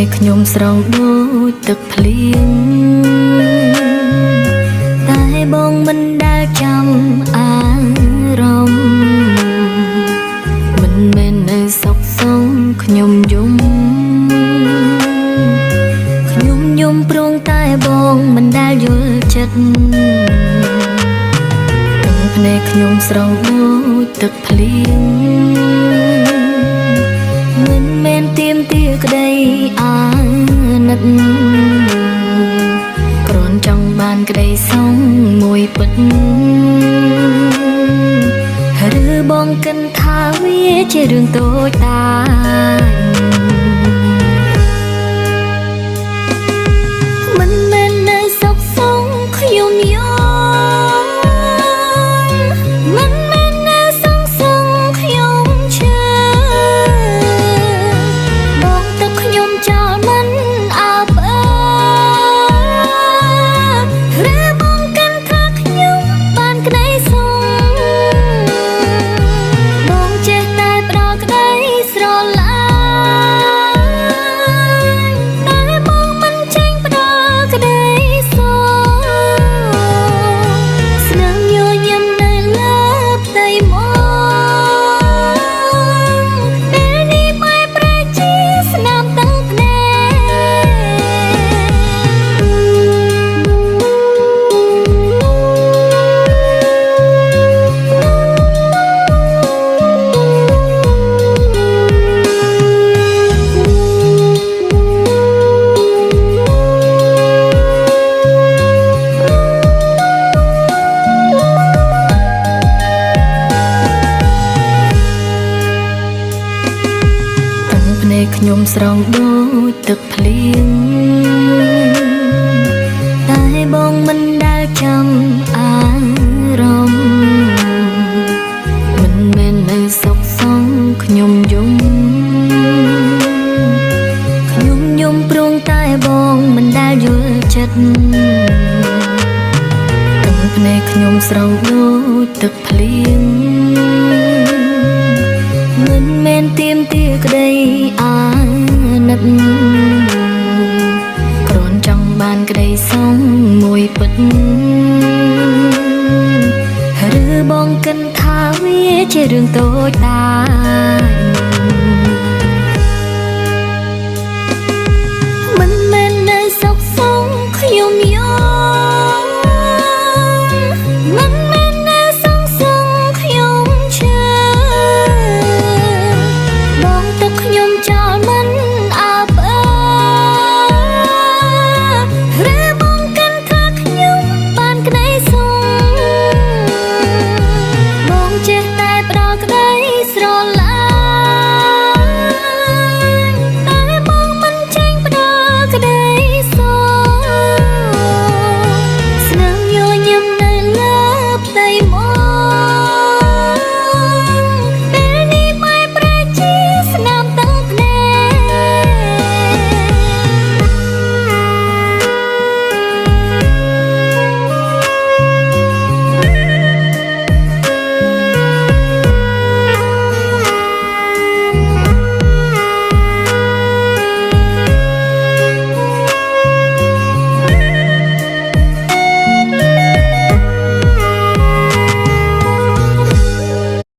កខ្ញុំស្រង់ដូចទឹកភ្លៀងតែបងមិនដែលចាំអារម្មណ៍មិនមែននៅសុខសងខ្ញុំយំព្រោះតែបងមិនដែលយល់ចិត្តទាំងភ្នែកខ្ញុំស្រង់ដូចទឹកភ្លៀងមិនមែនទៀមទាក្តីអាណិតគ្រាន់ចង់បានក្តីសងមួយពិតឬបងគិតថាវាជារឿងតូចតាចមិនមែននៅសុខសងខ្ញុំយល់មិនមែននៅសងខ្ញុំឈឺបងទឹកខ្ញុំចោលមិនអើពើឬបងកាន់ថាខ្ញុំបានក្តីសងបងចេះតែផ្ដល់ក្តីស្រឡាញ់តែបងមិនចេញផ្ដល់ក្តីសងស្នឹងញញឹមនៅលើផ្ទៃមកពេលនេះបែបប្រែជាស្នាមទាំងភ្នែខ្ញុំស្រង់ដូចទឹកភ្លៀងតែបងមិនដែលចាំអារម្មណ៍មិនមែននៅសុខសងខ្ញុំយំព្រោះតែបងមិនដែលយល់ចិត្តទាំងភ្នែកខ្ញុំស្រង់ដូចទឹកភ្លៀងមិនមែនទៀមទាក្តីអាណិតគ្រាន់ចង់បានក្តីសងមួយពិតឬបងគិតថាវាជារឿងតូចតាច